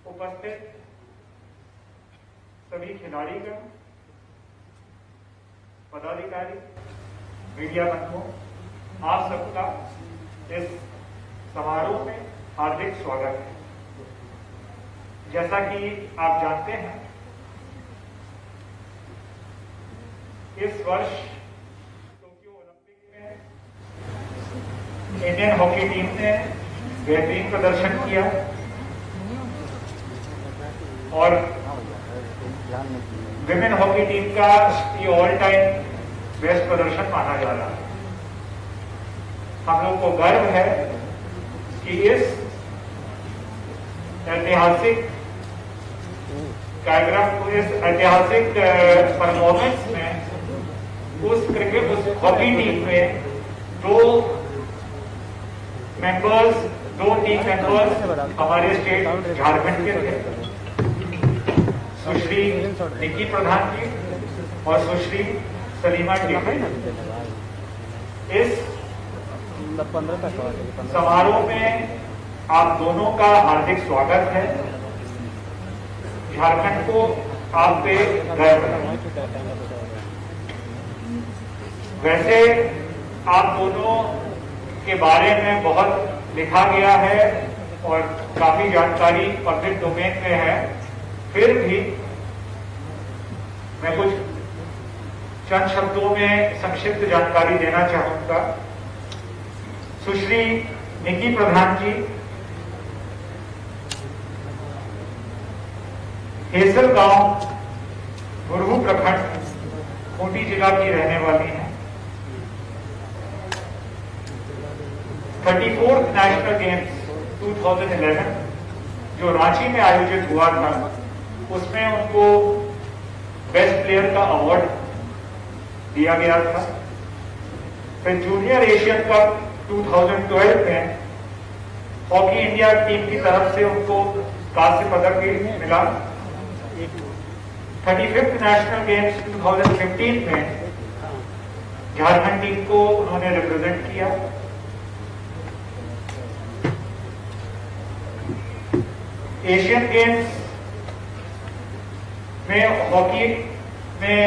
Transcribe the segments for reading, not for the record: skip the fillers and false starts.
उपस्थित सभी खिलाड़ीगण, पदाधिकारी, मीडिया बंधुओं, आप सबका इस समारोह में हार्दिक स्वागत है। जैसा कि आप जानते हैं, इस वर्ष टोक्यो ओलंपिक में इंडियन हॉकी टीम ने बेहतरीन प्रदर्शन किया और विमेन हॉकी टीम का ये ऑल टाइम बेस्ट प्रदर्शन माना जा रहा है। हम लोग को गर्व है कि इस ऐतिहासिक कार्यक्रम को, इस ऐतिहासिक परफॉर्मेंस में उस हॉकी टीम में दो टीम मेंबर्स हमारे स्टेट झारखंड के थे, सुश्री निकी प्रधान जी और सुश्री सलीमा टेटे। इस समारोह में आप दोनों का हार्दिक स्वागत है। झारखंड को आप पे गर्व है। वैसे आप दोनों के बारे में बहुत लिखा गया है और काफी जानकारी पब्लिक डोमेन में है, फिर भी मैं कुछ चंद शब्दों में संक्षिप्त जानकारी देना चाहूंगा। सुश्री निकी प्रधान जी हेसल गांव, मुरहू प्रखंड, खूंटी जिला की रहने वाली हैं। 34th नेशनल गेम्स 2011 जो रांची में आयोजित हुआ था, उसमें उनको बेस्ट प्लेयर का अवार्ड दिया गया था। फिर जूनियर एशियन कप 2012 में हॉकी इंडिया टीम की तरफ से उनको कांस्य पदक भी मिला। 35th नेशनल गेम्स 2015 में झारखंड टीम को उन्होंने रिप्रेजेंट किया। एशियन गेम्स में हॉकी में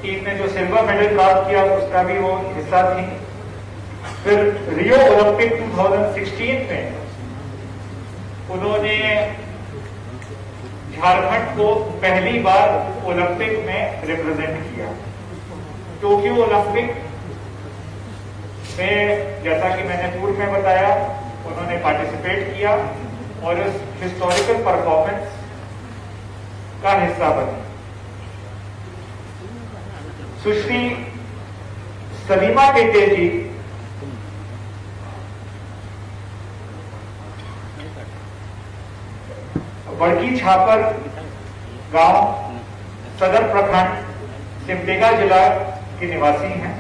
टीम ने जो सिल्वर मेडल प्राप्त किया, उसका भी वो हिस्सा थी। फिर रियो ओलंपिक 2016 में उन्होंने झारखंड को पहली बार ओलंपिक में रिप्रेजेंट किया। टोक्यो ओलंपिक में, जैसा कि मैंने पूर्व में बताया, उन्होंने पार्टिसिपेट किया और इस हिस्टोरिकल परफॉर्मेंस का हिस्सा बने। सुश्री सलीमा टेटे जी बड़की छापर गांव, सदर प्रखंड, सिमडेगा जिला के निवासी हैं।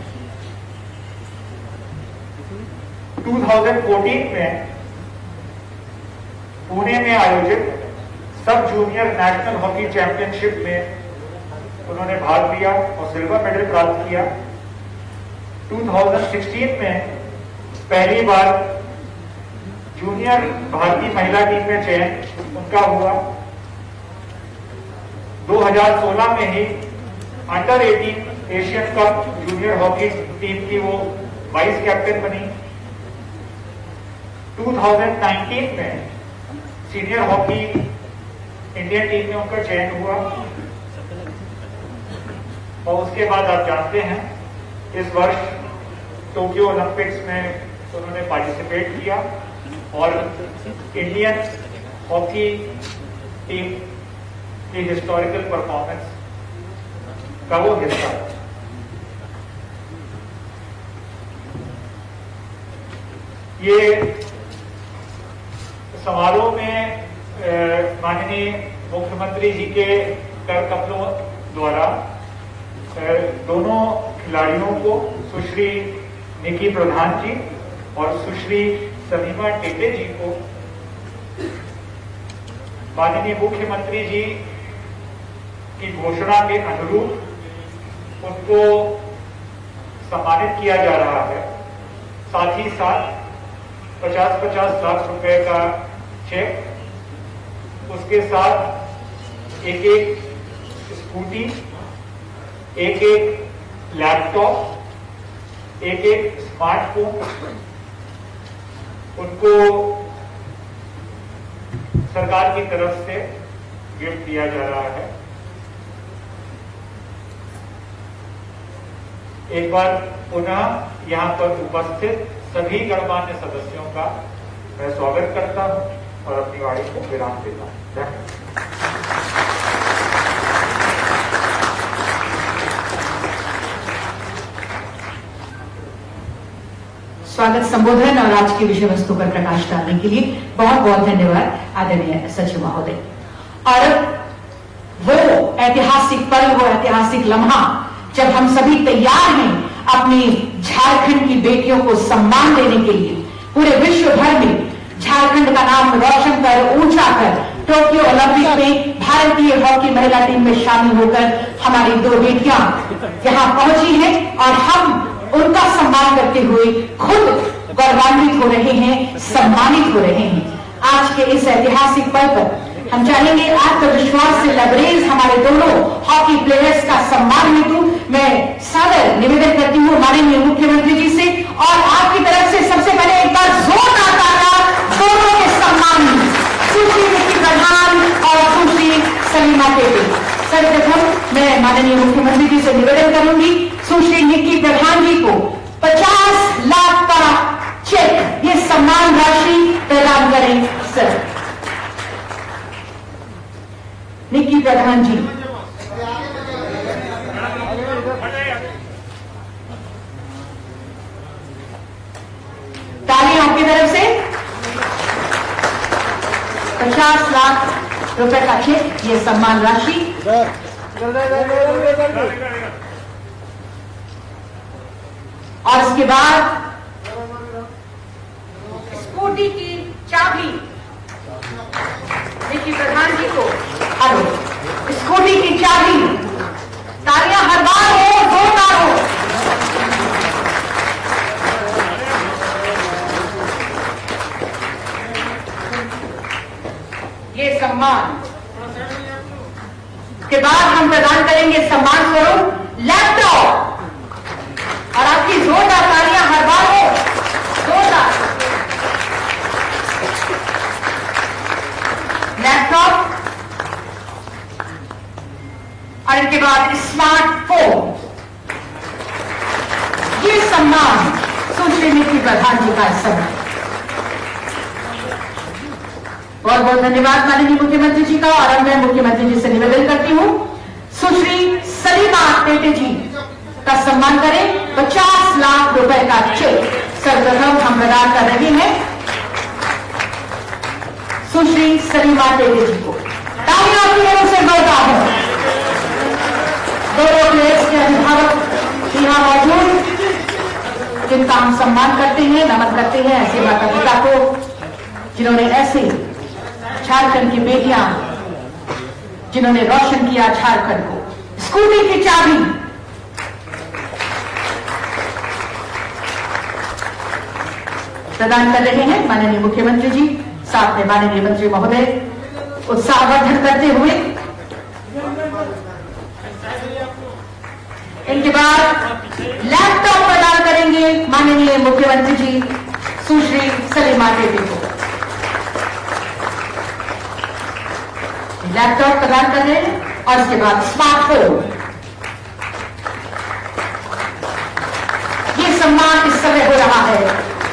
2014 में पुणे में आयोजित सब जूनियर नेशनल हॉकी चैंपियनशिप में उन्होंने भाग लिया और सिल्वर मेडल प्राप्त किया। 2016 में पहली बार जूनियर भारतीय महिला टीम में चयन उनका हुआ। 2016 में ही under 18 Asian cup junior hockey team की वो वाइस कैप्टन बनी। 2019 में सीनियर हॉकी इंडियन टीम में उनका चयन हुआ और उसके बाद आप जानते हैं इस वर्ष टोक्यो ओलंपिक्स में उन्होंने पार्टिसिपेट किया और इंडियन हॉकी टीम की हिस्टोरिकल परफॉर्मेंस का वो हिस्सा। ये समारोह में माननीय मुख्यमंत्री जी के कर कमलों द्वारा दोनों खिलाड़ियों को, सुश्री निकी प्रधान जी और सुश्री सलीमा टेटे जी को, माननीय मुख्यमंत्री जी की घोषणा के अनुरूप उनको सम्मानित किया जा रहा है। साथ ही साथ 50-50 लाख रुपए का चेक उसके साथ एक एक स्कूटी, एक एक लैपटॉप, एक एक स्मार्टफोन उनको सरकार की तरफ से गिफ्ट दिया जा रहा है। एक बार पुनः यहां पर उपस्थित सभी गणमान्य सदस्यों का मैं स्वागत करता हूं और अपनी वाणी को विराम देता हूं। धन्यवाद। स्वागत संबोधन और आज की विषय वस्तु पर प्रकाश डालने के लिए बहुत बहुत धन्यवाद आदरणीय सचिव महोदय। और वो ऐतिहासिक पल, वो ऐतिहासिक लम्हा जब हम सभी तैयार हैं अपनी झारखंड की बेटियों को सम्मान देने के लिए, पूरे विश्व भर में झारखंड का नाम रोशन कर, ऊंचा कर, टोक्यो ओलंपिक में भारतीय हॉकी महिला टीम में शामिल होकर हमारी दो बेटियां यहां पहुंची हैं और हम उनका सम्मान करते हुए खुद गौरवान्वित हो रहे हैं, सम्मानित हो रहे हैं। आज के इस ऐतिहासिक पल पर हम चाहेंगे आत्मविश्वास से लबरेज हमारे दोनों हॉकी प्लेयर्स का सम्मान हेतु मैं सादर निवेदन करती हूँ माननीय मुख्यमंत्री जी से और आपकी तरफ से सबसे पहले एक बार जोरदार तालियां दोनों के सम्मान में सुश्री निक्की प्रधान और सुश्री सलीमा टेटे। सर्वप्रथम मैं माननीय मुख्यमंत्री जी से निवेदन करूंगी सुश्री निक्की प्रधान जी को 50 लाख का चेक, ये सम्मान राशि प्रदान करें। सर निक्की प्रधान जी। तालियां आपकी तरफ से। 50 लाख रुपए का चेक, ये सम्मान राशि। और इसके बाद स्कूटी की चाबी निक्की प्रधान जी को। हेलो, स्कूटी की चाबी। तालियां हर बार हो, जोरदार हो। ये सम्मान के बाद हम प्रदान करेंगे सम्मान स्वरूप लैपटॉप। और आपकी जोरदार तालियां हर बार हो, जोरदार। लैपटॉप और इनके बाद स्मार्टफोन। ये सम्मान सुश्री निक्की प्रधान जी का सम्मान। बहुत बहुत धन्यवाद माननीय मुख्यमंत्री जी का। और अब मैं मुख्यमंत्री जी से निवेदन करती हूं सुश्री सलीमा टेटे जी का सम्मान करें 50 लाख रुपए का चेक। सर्वप्रथम हम प्रदान कर रहे हैं सुश्री सलीमा टेटे जी को। तालियां आपकी ओर से जोरदार हो। दोनों प्लेयर्स के अभिभावक यहां मौजूद, जिनका हम सम्मान करते हैं, नमन करते हैं ऐसे माता पिता को जिन्होंने ऐसे झारखंड की बेटियां, जिन्होंने रोशन किया झारखंड को। स्कूटी की चाबी प्रदान कर रहे हैं माननीय मुख्यमंत्री जी, साथ में माननीय मंत्री महोदय उत्साहवर्धन करते हुए। इनके बाद लैपटॉप प्रदान करेंगे माननीय मुख्यमंत्री जी सुश्री सलीमा टेटे को। लैपटॉप प्रदान कर रहे हैं और इसके बाद स्मार्टफोन। ये सम्मान इस समय हो रहा है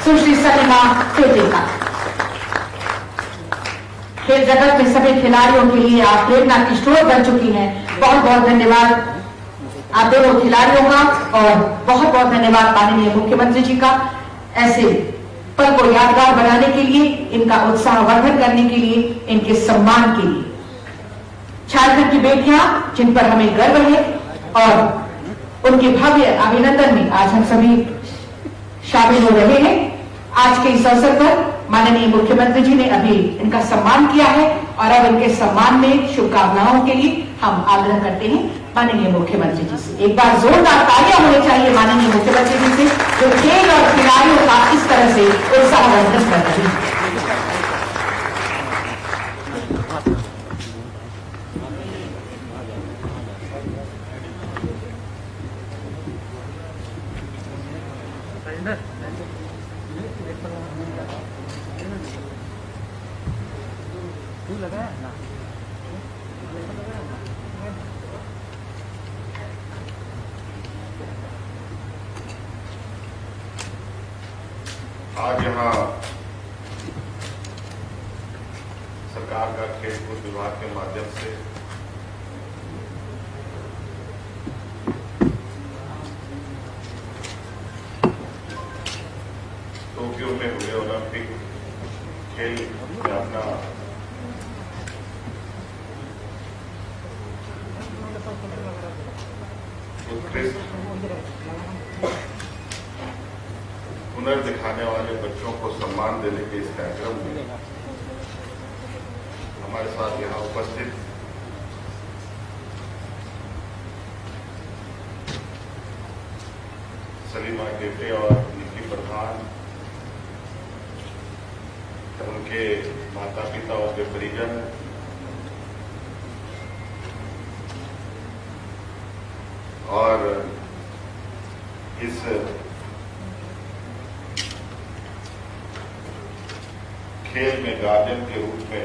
सुश्री सलीमा टेटे का। खेल जगत में सभी खिलाड़ियों के लिए आप प्रेरणा की स्रोत बन चुकी हैं। बहुत बहुत धन्यवाद आप दोनों खिलाड़ियों का और बहुत बहुत धन्यवाद माननीय मुख्यमंत्री जी का ऐसे पल को यादगार बनाने के लिए, इनका उत्साहवर्धन करने के लिए, इनके सम्मान के लिए। झारखंड की बेटियां जिन पर हमें गर्व है और उनके भव्य अभिनंदन में आज हम सभी शामिल हो रहे हैं। आज के इस अवसर पर माननीय मुख्यमंत्री जी ने अभी इनका सम्मान किया है और अब इनके सम्मान में शुभकामनाओं के लिए हम आग्रह करते हैं माननीय मुख्यमंत्री जी से। एक बार जोरदार तालियां होनी चाहिए माननीय मुख्यमंत्री जी से, जो खेल और खिलाड़ियों का इस तरह से उत्साहवर्धन कर रहे हैं। आज यहाँ सरकार का खेलकूद विभाग के माध्यम से टोक्यो में हुए ओलंपिक खेल में अपना उत्कृष्ट हुनर दिखाने वाले बच्चों को सम्मान देने के इस कार्यक्रम में हमारे साथ यहाँ उपस्थित सलीमा टेपे और नीति प्रधान, उनके माता पिता और उनके परिजन, और इस खेल में गार्जियन के रूप में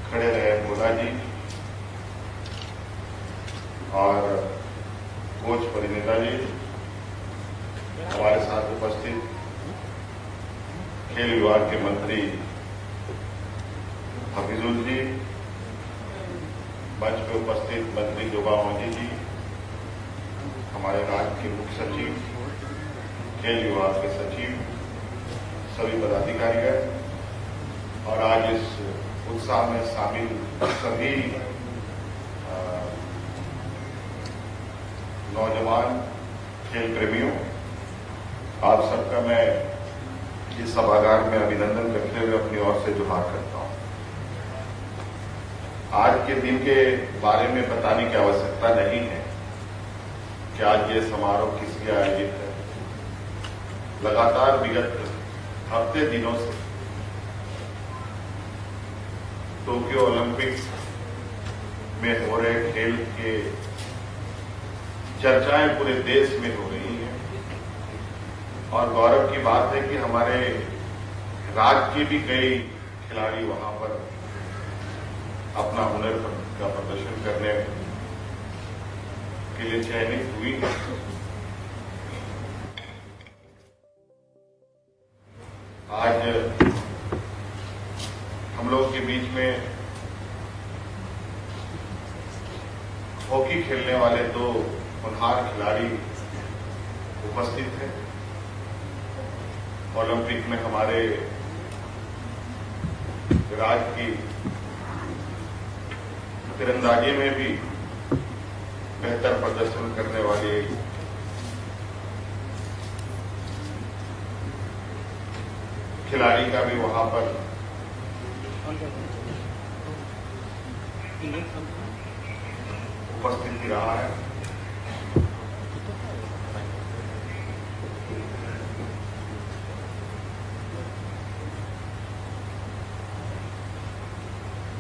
खड़े रहे भोला जी और कोच परिणीता जी, हमारे साथ उपस्थित खेल विभाग के मंत्री हफीजुल जी, मंच पर उपस्थित मंत्री जोबा मोदी जी, हमारे राज्य के मुख्य सचिव, खेल विभाग के सचिव, सभी पदाधिकारीगण और आज इस उत्साह में शामिल सभी नौजवान खेल प्रेमियों, आप सबका मैं इस सभागार में अभिनंदन करते हुए अपनी ओर से जोहार करता हूं। आज के दिन के बारे में बताने की आवश्यकता नहीं है कि आज ये समारोह किस लिए आयोजित है। लगातार विगत हफ्ते दिनों से टोक्यो ओलंपिक्स में हो रहे खेल के चर्चाएं पूरे देश में हो रही हैं और गौरव की बात है कि हमारे राज्य के भी कई खिलाड़ी वहां पर अपना हुनर का प्रदर्शन करने के लिए चयनित हुई है। आज हम लोग के बीच में हॉकी खेलने वाले दो होनहार खिलाड़ी उपस्थित हैं। ओलंपिक में हमारे राज्य की तीरंदाजी में भी बेहतर प्रदर्शन करने वाले खिलाड़ी का भी वहां पर उपस्थिति रहा है।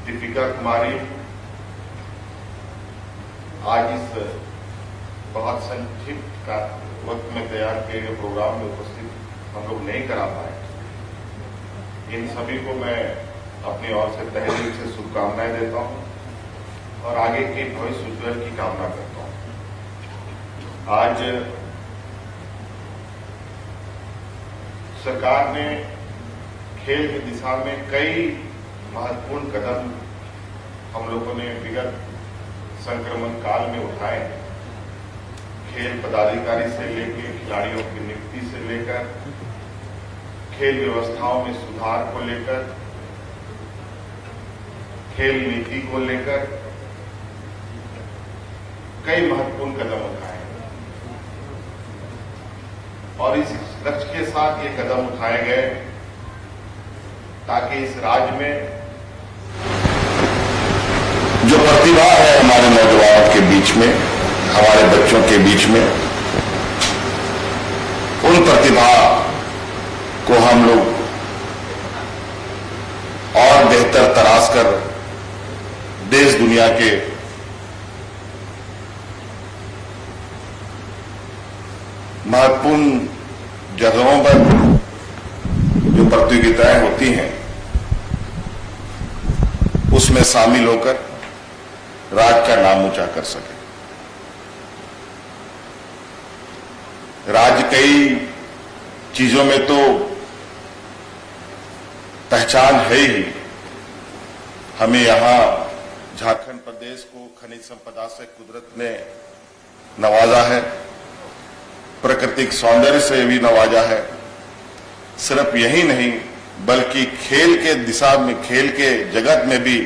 दीपिका कुमारी आज इस बहुत संक्षिप्त का वक्त में तैयार किए गए प्रोग्राम में उपस्थित हम लोग नहीं करा पाए। इन सभी को मैं अपनी ओर से तहे दिल से शुभकामनाएं देता हूं और आगे के भविष्य उज्ज्वल की कामना करता हूं। आज सरकार ने खेल की दिशा में कई महत्वपूर्ण कदम हम लोगों ने विगत संक्रमण काल में उठाए। खेल पदाधिकारी से लेकर खिलाड़ियों की नियुक्ति से लेकर खेल व्यवस्थाओं में सुधार को लेकर, खेल नीति को लेकर कई महत्वपूर्ण कदम उठाए और इस लक्ष्य के साथ ये कदम उठाए गए ताकि इस राज्य में जो प्रतिभा है हमारे नौजवानों के बीच में, हमारे बच्चों के बीच में, उन प्रतिभा को हम लोग और बेहतर तराश कर देश दुनिया के महत्वपूर्ण जगहों पर जो प्रतियोगिताएं होती हैं उसमें शामिल होकर राज्य का नाम ऊंचा कर सके। राज्य कई चीजों में तो पहचान है ही। हमें यहां झारखंड प्रदेश को खनिज संपदा से कुदरत ने नवाजा है, प्राकृतिक सौंदर्य से भी नवाजा है। सिर्फ यही नहीं बल्कि खेल के दिशा में, खेल के जगत में भी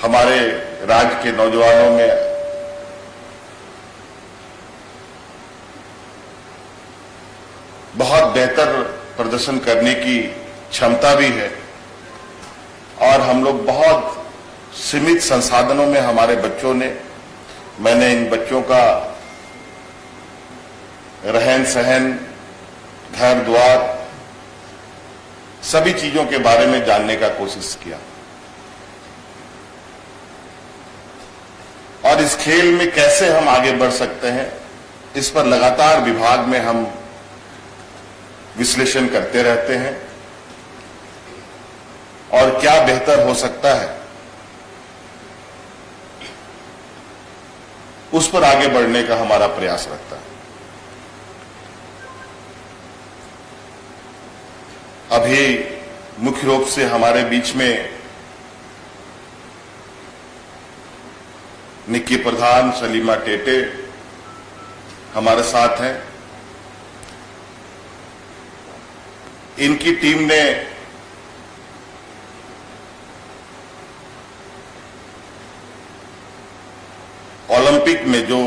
हमारे राज्य के नौजवानों में बहुत बेहतर प्रदर्शन करने की क्षमता भी है। और हम लोग बहुत सीमित संसाधनों में हमारे बच्चों ने, मैंने इन बच्चों का रहन सहन, घर द्वार, सभी चीजों के बारे में जानने का कोशिश किया। और इस खेल में कैसे हम आगे बढ़ सकते हैं, इस पर लगातार विभाग में हम विश्लेषण करते रहते हैं और क्या बेहतर हो सकता है उस पर आगे बढ़ने का हमारा प्रयास रहता है। अभी मुख्य रूप से हमारे बीच में निक्की प्रधान, सलीमा टेटे हमारे साथ हैं। इनकी टीम ने ओलंपिक में जो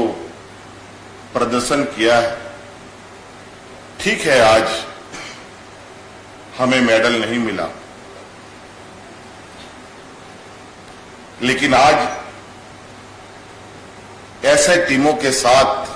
प्रदर्शन किया है, ठीक है आज हमें मेडल नहीं मिला, लेकिन आज ऐसे टीमों के साथ